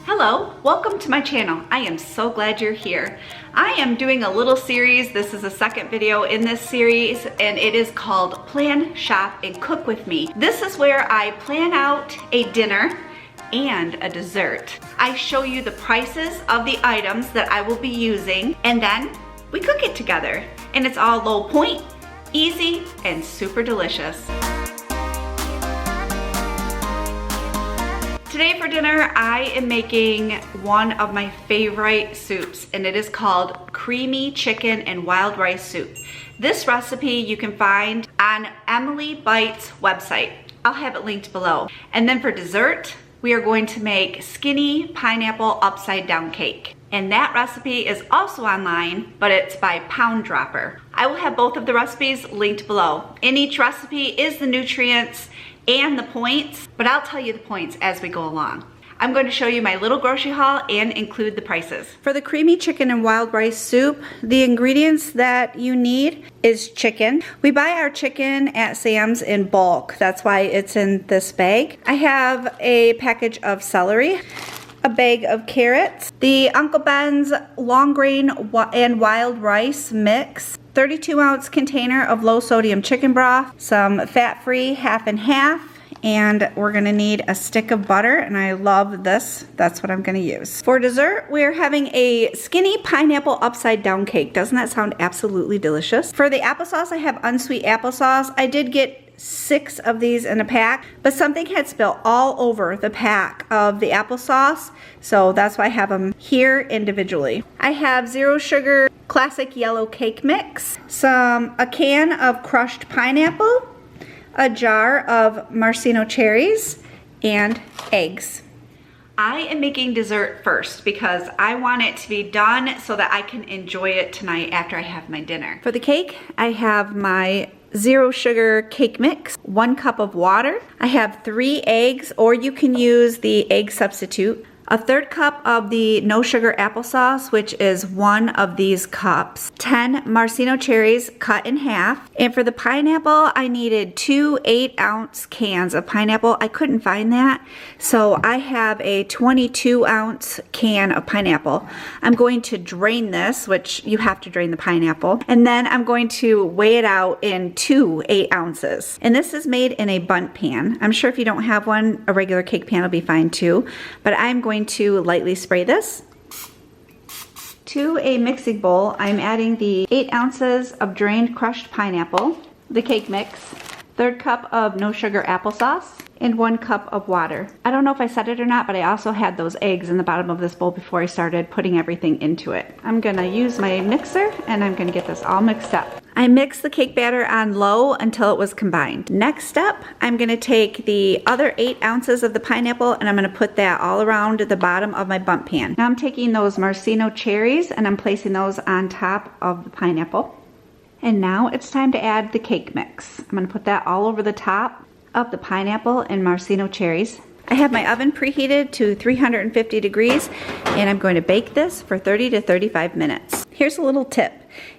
Hello, welcome to my channel. I am so glad you're here. I am doing a little series. This is the second video in this series and it is called Plan, Shop, and Cook With Me. This is where I plan out a dinner and a dessert. I show you the prices of the items that I will be using and then we cook it together. And it's all low point, easy, and super delicious. Today for dinner, I am making one of my favorite soups, and it is called creamy chicken and wild rice soup. This recipe you can find on Emily Bite's website. I'll have it linked below. And then for dessert, we are going to make skinny pineapple upside down cake. And that recipe is also online, but it's by Pound Dropper. I will have both of the recipes linked below. In each recipe is the nutrients and the points, but I'll tell you the points as we go along. I'm going to show you my little grocery haul and include the prices. For the creamy chicken and wild rice soup, the ingredients that you need is chicken. We buy our chicken at Sam's in bulk. That's why it's in this bag. I have a package of celery, a bag of carrots, the Uncle Ben's long grain and wild rice mix, 32-ounce container of low sodium chicken broth, some fat-free half and half, and we're gonna need a stick of butter, and I love this. That's what I'm gonna use. For dessert, we're having a skinny pineapple upside down cake. Doesn't that sound absolutely delicious? For the applesauce, I have unsweet applesauce. I did get 6 of these in a pack, but something had spilled all over the pack of the applesauce, so that's why I have them here individually. I have 0 sugar classic yellow cake mix, a can of crushed pineapple, a jar of maraschino cherries, and eggs. I am making dessert first because I want it to be done so that I can enjoy it tonight after I have my dinner. For the cake, I have my 0 sugar cake mix, 1 cup of water. I have 3 eggs, or you can use the egg substitute. A 1/3 cup of the no sugar applesauce, which is 1 of these cups. 10 maraschino cherries cut in half. And for the pineapple, I needed 2 8-ounce cans of pineapple. I couldn't find that, so I have a 22-ounce can of pineapple. I'm going to drain this, which you have to drain the pineapple, and then I'm going to weigh it out in 2 8 ounces. And this is made in a bundt pan. I'm sure if you don't have one, a regular cake pan will be fine too, but I'm going to lightly spray this. To a mixing bowl, I'm adding the 8 ounces of drained crushed pineapple, the cake mix, 1/3 cup of no sugar applesauce, and 1 cup of water. I don't know if I said it or not, but I also had those eggs in the bottom of this bowl before I started putting everything into it. I'm gonna use my mixer and I'm gonna get this all mixed up. I mixed the cake batter on low until it was combined. Next up, I'm gonna take the other 8 ounces of the pineapple and I'm gonna put that all around the bottom of my bundt pan. Now I'm taking those maraschino cherries and I'm placing those on top of the pineapple. And now it's time to add the cake mix. I'm gonna put that all over the top of the pineapple and maraschino cherries. I have my oven preheated to 350 degrees and I'm going to bake this for 30 to 35 minutes. Here's a little tip.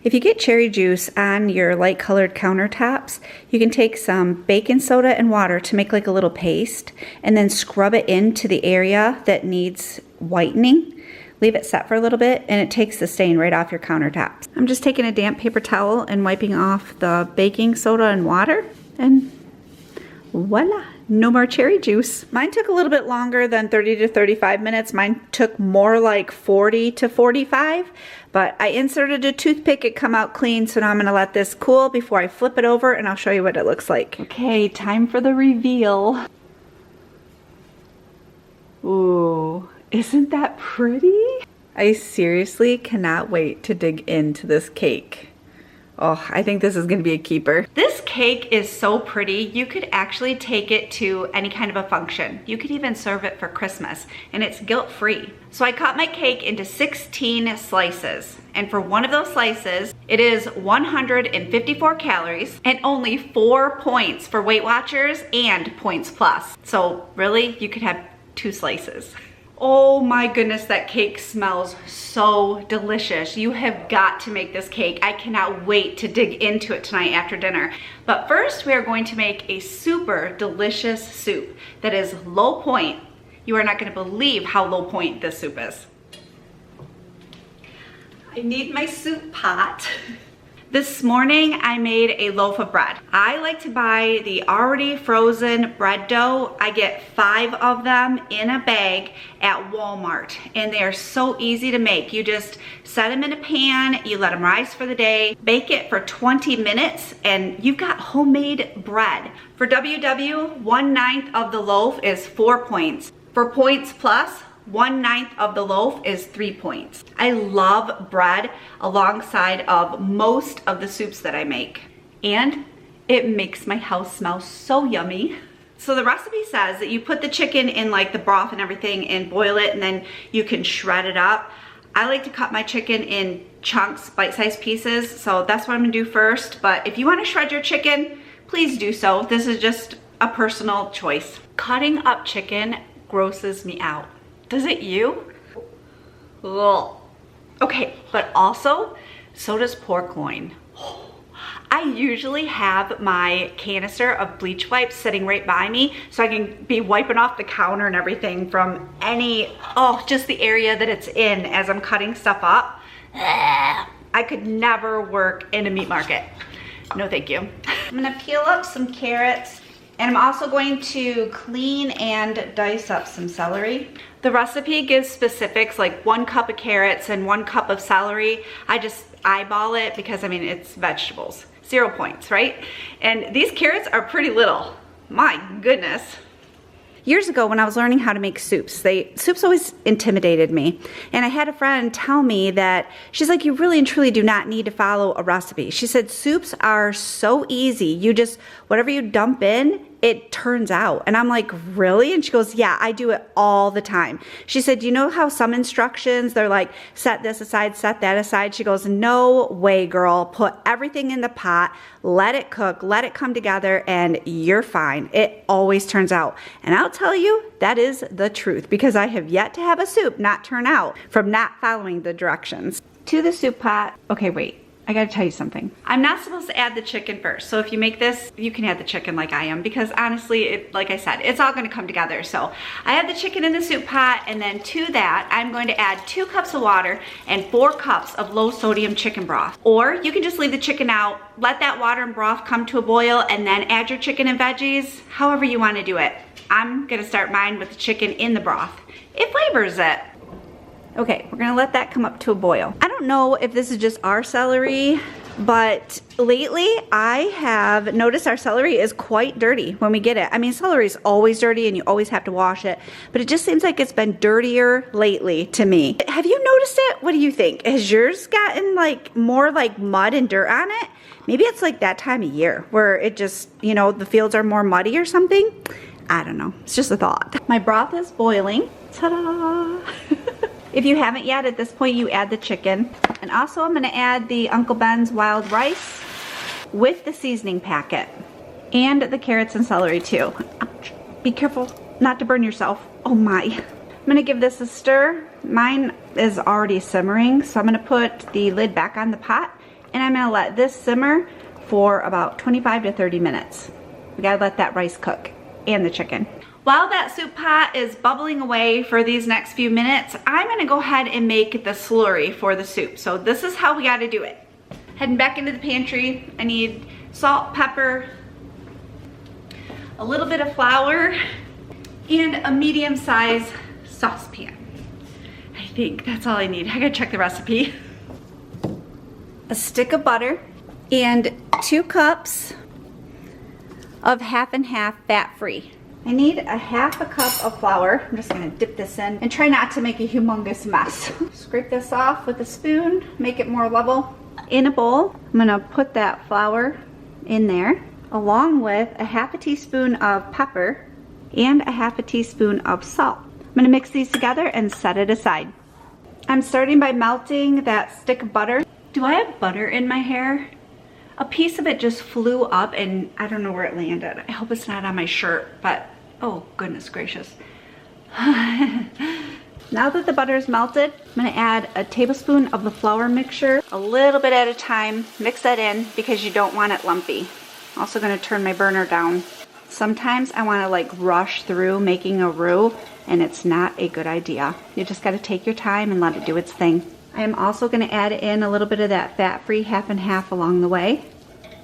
If you get cherry juice on your light colored countertops, you can take some baking soda and water to make like a little paste and then scrub it into the area that needs whitening. Leave it set for a little bit and it takes the stain right off your countertops. I'm just taking a damp paper towel and wiping off the baking soda and water, and voila, no more cherry juice. Mine took a little bit longer than 30 to 35 minutes. Mine took more like 40 to 45, but I inserted a toothpick, it come out clean, so now I'm gonna let this cool before I flip it over and I'll show you what it looks like. Okay, time for the reveal. Ooh, isn't that pretty? I seriously cannot wait to dig into this cake. Oh, I think this is gonna be a keeper. This cake is so pretty. You could actually take it to any kind of a function. You could even serve it for Christmas, and it's guilt-free. So I cut my cake into 16 slices, and for one of those slices, it is 154 calories and only 4 points for Weight Watchers and Points Plus. So really, you could have 2 slices. Oh my goodness, that cake smells so delicious. You have got to make this cake. I cannot wait to dig into it tonight after dinner. But first, we are going to make a super delicious soup that is low point, You are not gonna believe how low point this soup is. I need my soup pot. This morning I made a loaf of bread. I like to buy the already frozen bread dough. I get 5 of them in a bag at Walmart, and they are so easy to make. You just set them in a pan, you let them rise for the day, bake it for 20 minutes, and you've got homemade bread. For WW, 1/9 of the loaf is 4 points. For points plus, 1/9 of the loaf is 3 points. I love bread alongside of most of the soups that I make. And it makes my house smell so yummy. So the recipe says that you put the chicken in like the broth and everything and boil it, and then you can shred it up. I like to cut my chicken in chunks, bite-sized pieces, so that's what I'm gonna do first. But if you wanna shred your chicken, please do so. This is just a personal choice. Cutting up chicken grosses me out. Does it you? Ugh. Okay, but also, so does pork loin. I usually have my canister of bleach wipes sitting right by me so I can be wiping off the counter and everything from any, just the area that it's in as I'm cutting stuff up. I could never work in a meat market. No, thank you. I'm gonna peel up some carrots, and I'm also going to clean and dice up some celery. The recipe gives specifics like 1 cup of carrots and 1 cup of celery. I just eyeball it because I mean, it's vegetables. 0 points, right? And these carrots are pretty little. My goodness. Years ago when I was learning how to make soups, soups always intimidated me. And I had a friend tell me that, she's like, you really and truly do not need to follow a recipe. She said, soups are so easy. You just, whatever you dump in, it turns out. And I'm like, really? And she goes, yeah, I do it all the time. She said, you know how some instructions, they're like, set this aside, set that aside. She goes, no way, girl. Put everything in the pot, let it cook, let it come together, and you're fine. It always turns out. And I'll tell you, that is the truth, because I have yet to have a soup not turn out from not following the directions. To the soup pot. Okay, wait. I gotta tell you something. I'm not supposed to add the chicken first. So if you make this, you can add the chicken like I am, because honestly, like I said, it's all gonna come together. So I have the chicken in the soup pot, and then to that, I'm going to add 2 cups of water and 4 cups of low sodium chicken broth. Or you can just leave the chicken out, let that water and broth come to a boil, and then add your chicken and veggies, however you wanna do it. I'm gonna start mine with the chicken in the broth. It flavors it. Okay, we're gonna let that come up to a boil. I don't know if this is just our celery, but lately I have noticed our celery is quite dirty when we get it. I mean, celery is always dirty and you always have to wash it, but it just seems like it's been dirtier lately to me. Have you noticed it? What do you think? Has yours gotten like more like mud and dirt on it? Maybe it's like that time of year where it just, you know, the fields are more muddy or something. I don't know, it's just a thought. My broth is boiling. Ta-da! If you haven't yet, at this point you add the chicken. And also I'm gonna add the Uncle Ben's wild rice with the seasoning packet. And the carrots and celery too. Ouch. Be careful not to burn yourself. Oh my. I'm gonna give this a stir. Mine is already simmering, so I'm gonna put the lid back on the pot, and I'm gonna let this simmer for about 25 to 30 minutes. We gotta let that rice cook and the chicken. While that soup pot is bubbling away for these next few minutes, I'm gonna go ahead and make the slurry for the soup. So this is how we gotta do it. Heading back into the pantry, I need salt, pepper, a little bit of flour, and a medium-sized saucepan. I think that's all I need. I gotta check the recipe. A stick of butter and 2 cups of half and half fat-free. I need a half a cup of flour. I'm just gonna dip this in and try not to make a humongous mess. Scrape this off with a spoon, make it more level. In a bowl, I'm gonna put that flour in there, along with a half a teaspoon of pepper and a half a teaspoon of salt. I'm gonna mix these together and set it aside. I'm starting by melting that stick of butter. Do I have butter in my hair? A piece of it just flew up and I don't know where it landed. I hope it's not on my shirt, but oh goodness gracious. Now that the butter is melted, I'm gonna add a tablespoon of the flour mixture, a little bit at a time. Mix that in because you don't want it lumpy. Also gonna turn my burner down. Sometimes I want to like rush through making a roux, and it's not a good idea. You just got to take your time and let it do its thing. I am also going to add in a little bit of that fat-free half and half along the way.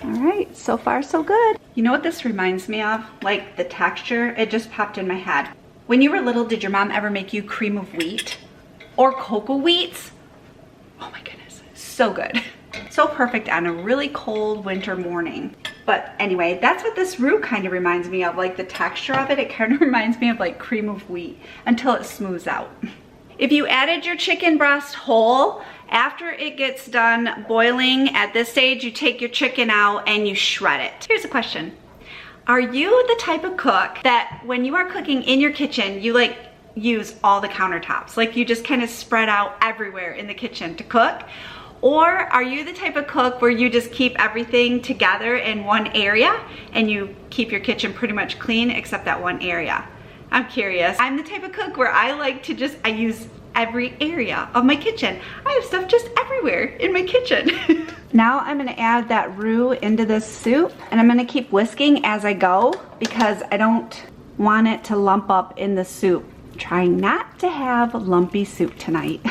All right, so far so good. You know what this reminds me of? Like the texture, it just popped in my head. When you were little, did your mom ever make you cream of wheat or cocoa wheats? Oh my goodness, so good. So perfect on a really cold winter morning. But anyway, that's what this roux kind of reminds me of, like the texture of it. It kind of reminds me of like cream of wheat until it smooths out. If you added your chicken breast whole, after it gets done boiling, at this stage, you take your chicken out and you shred it. Here's a question. Are you the type of cook that when you are cooking in your kitchen, you like use all the countertops? Like you just kind of spread out everywhere in the kitchen to cook? Or are you the type of cook where you just keep everything together in one area and you keep your kitchen pretty much clean except that one area? I'm curious. I'm the type of cook where I like to I use every area of my kitchen. I have stuff just everywhere in my kitchen. Now I'm gonna add that roux into this soup, and I'm gonna keep whisking as I go because I don't want it to lump up in the soup. I'm trying not to have lumpy soup tonight.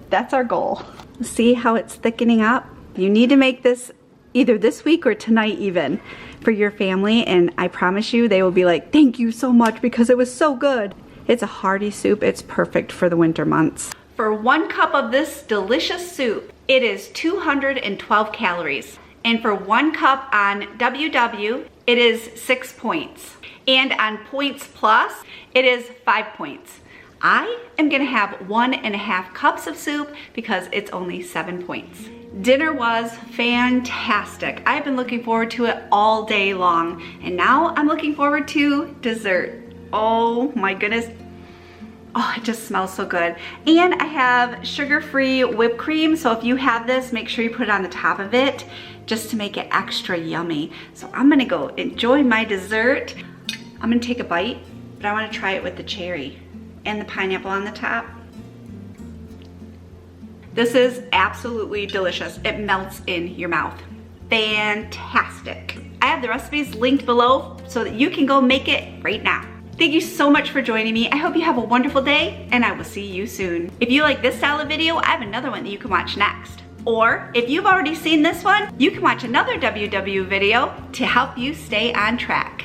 That's our goal. See how it's thickening up? You need to make this either this week or tonight even for your family, and I promise you they will be like, thank you so much because it was so good. It's a hearty soup. It's perfect for the winter months. For 1 cup of this delicious soup, it is 212 calories. And for 1 cup on WW, it is 6 points. And on Points Plus, it is 5 points. I am gonna have 1.5 cups of soup because it's only 7 points. Dinner was fantastic. I've been looking forward to it all day long. And now I'm looking forward to dessert. Oh my goodness. Oh, it just smells so good. And I have sugar-free whipped cream. So if you have this, make sure you put it on the top of it just to make it extra yummy. So I'm gonna go enjoy my dessert. I'm gonna take a bite, but I wanna try it with the cherry and the pineapple on the top. This is absolutely delicious. It melts in your mouth. Fantastic. I have the recipes linked below so that you can go make it right now. Thank you so much for joining me. I hope you have a wonderful day, and I will see you soon. If you like this style of video, I have another one that you can watch next. Or if you've already seen this one, you can watch another WW video to help you stay on track.